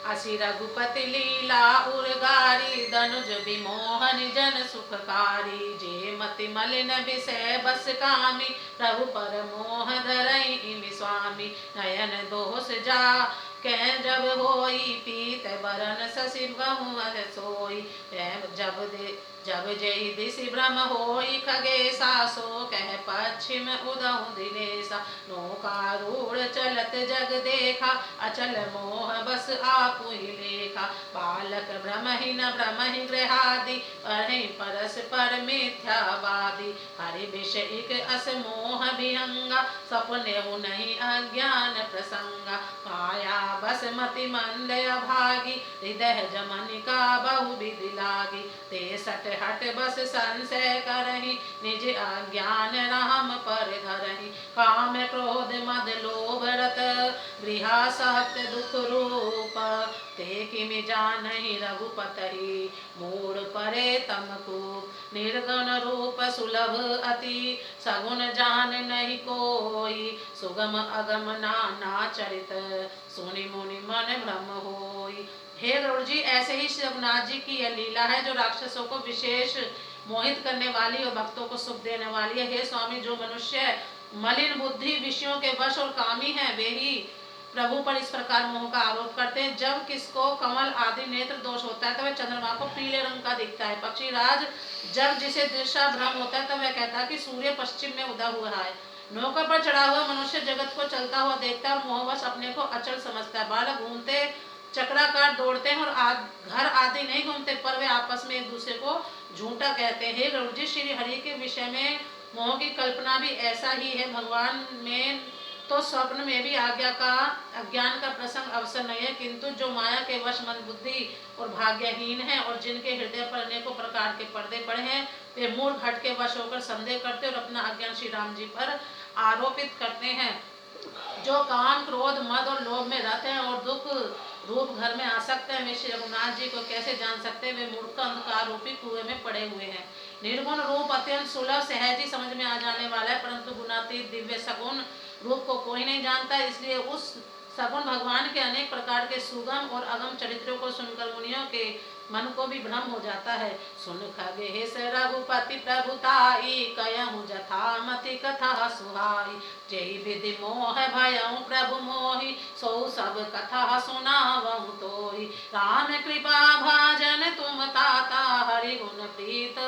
असि रघुपति लीला उर्गारी धनुज विमोहन जन सुखकारी जे मति मलिन विषय बस कामी प्रभु पर मोह धरई स्वामी नयन दोष जा कह जब होई पीत बरन शशि बहु सोई जब जय दिशि भ्रम होई खगेसा सो कह पश्चिम उदहु दिनेसा नौकारूढ़ चलत जग देखा अचल मोह बस आपु ही लेखा बालक भ्रम ही गृहादि पढ़े परस पर मिथ्यावादी हरि विषयिक अस मोह विहंगा सपने नहीं अज्ञान प्रसंगा काया बस मति मंद अभागी हृदय जमनिका बहु विधि लागी ते सट हट बस संशय करही निज अज्ञान राम पर धरही काम क्रोध मद लोभ रत गृहासक्त दुख रूप ते किमि जानहि रघुपतहि मूढ़ परे तमकु निर्गुण रूप सुलभ अति सगुन जान नहीं कोई सुगम अगम नाना चरित सुनि मुनि मन भ्रम होई। हे गरुड़ जी, ऐसे ही श्री रघुनाथ जी की यह लीला है जो राक्षसों को विशेष मोहित करने वाली और भक्तों को सुख देने वाली है। हे स्वामी, जो मनुष्य मलिन बुद्धि विषयों के वश और कामी हैं वे ही प्रभु पर इस प्रकार मोह का आरोप करते हैं। जब किसको कमल आदि नेत्र दोष होता है तो वह चंद्रमा को पीले रंग का दिखता है। पक्षीराज जब जिसे दृष्टा भ्रम होता है तो वह कहता है कि सूर्य पश्चिम में उदा हुआ है। नौका पर चढ़ा हुआ मनुष्य जगत को चलता हुआ देखता है और मोहवश अपने को अचल समझता है। बालक घूमते चक्राकार दौड़ते हैं और घर आदि नहीं घूमते, पर वे आपस में एक दूसरे को झूठा कहते हैं। हे गरुड़ जी, श्री हरि के विषय में मोह की कल्पना भी ऐसा ही है। भगवान में तो स्वप्न में भी अज्ञान का प्रसंग अवसर नहीं है, किंतु जो माया के वश मन बुद्धि और भाग्यहीन है और जिनके हृदय पर अनेकों प्रकार के पर्दे पड़े हैं, वे मूर्ख हट के वश होकर संदेह करते और अपना अज्ञान श्री राम जी पर आरोपित करते हैं। जो काम क्रोध मद और लोभ में रहते हैं और दुख रूप घर में आसक्त है, वे श्री रघुनाथ जी को कैसे जान सकते हैं? वे मूर्ख अंधकार रूपी कुएं में पड़े हुए हैं। निर्गुण रूप अत्यंत सुलभ सहज ही समझ में आ जाने वाला है, परंतु गुणातीत दिव्य सगुण रूप को कोई नहीं जानता। इसलिए उस सगुण भगवान के अनेक प्रकार के सुगम और अगम चरित्रों को सुनकर मुनियों के मन को भी भ्रम हो जाता है। सुन खगेश रघुपति प्रभुताई कयहु जथा मति कथा सुहाई जय विधि मोह भयउ प्रभु मोहि सो सब कथा सुनावहु तोहि राम कृपा भाजन तुम ताता हरि गुण प्रीत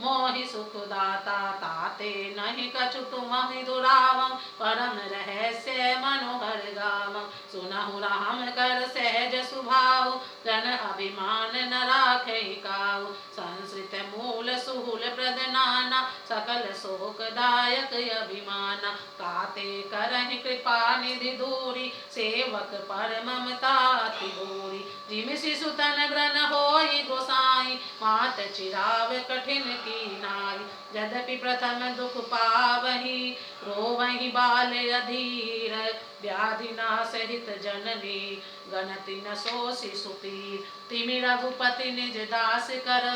मोहि सुख दाता ताते नहीं कछु तुमहि दुरावम परम रहस्य मनोहर गावम सुनहु राम कर सहज सुभाव जन अभिमान न राखे काऊ संस्कृत मूल सुहुल प्रद नाना सकल शोकदायक अभिमाना ताते करहि कृपा निधि दूरी सेवक पर ममता तिबोरी जिमि शिशु तन ग्रन होई गोसाई मात चिराव कठिन की नाई यद्यपि प्रथम दुख पावही रोवहि बाल अधीर व्याधि नाश हित जननी गणति न सोसि सुपीर तिमि रघुपति निज दास कर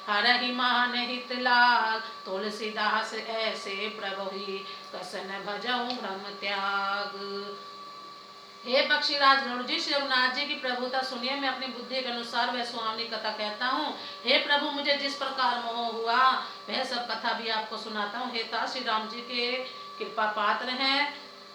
हरहि मान हित लाग तुलसीदास ऐसे प्रभुहि कसन भजऊं भ्रम त्याग। हे पक्षीराज गरुड़ जी, श्री रघुनाथ जी की प्रभुता सुनिए। मैं अपनी बुद्धि के अनुसार वह सुहावनी कथा कहता हूँ। हे प्रभु, मुझे जिस प्रकार मोह हुआ वह सब कथा भी आपको सुनाता हूँ। हे ता श्री राम जी के कृपा पात्र हैं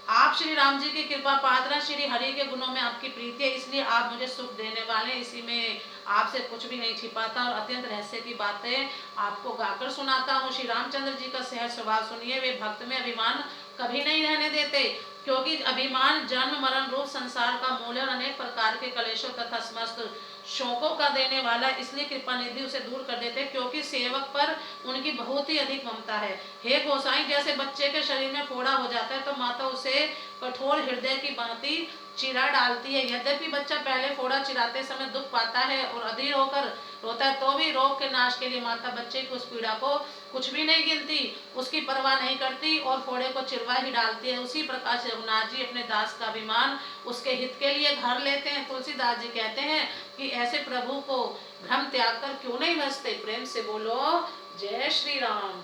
आप, श्री राम जी की कृपा पात्र हैं। श्री हरि के गुणों में आपकी प्रीति है, इसलिए आप मुझे सुख देने वाले। इसी में आपसे कुछ भी नहीं छिपाता और अत्यंत रहस्य की बातें आपको गाकर सुनाता हूँ। श्री रामचंद्र जी का सहज स्वभाव सुनिए। वे भक्त में अभिमान कभी नहीं रहने देते, क्योंकि अभिमान जन्म मरण रूप संसार का मूल और अनेक प्रकार के कलेशों तथा समस्त शोकों का देने वाला, इसलिए कृपा निधि उसे दूर कर देते, क्योंकि सेवक पर उनकी बहुत ही अधिक ममता है। हे गोसाई, जैसे बच्चे के शरीर में फोड़ा हो जाता है तो माता उसे कठोर हृदय की भांति चिरा डालती है। यद्यपि बच्चा पहले फोड़ा चिराते समय दुख पाता है और अधीर होकर रोता है, तो भी रोग के नाश के लिए माता बच्चे की उस पीड़ा को कुछ भी नहीं गिनती, उसकी परवाह नहीं करती और फोड़े को चिरवा ही डालती है। उसी प्रकार से रघुनाथ जी अपने दास का अभिमान उसके हित के लिए घर लेते हैं। तुलसीदास जी कहते हैं कि ऐसे प्रभु को भ्रम त्याग कर क्यों नहीं भजते। प्रेम से बोलो जय श्री राम।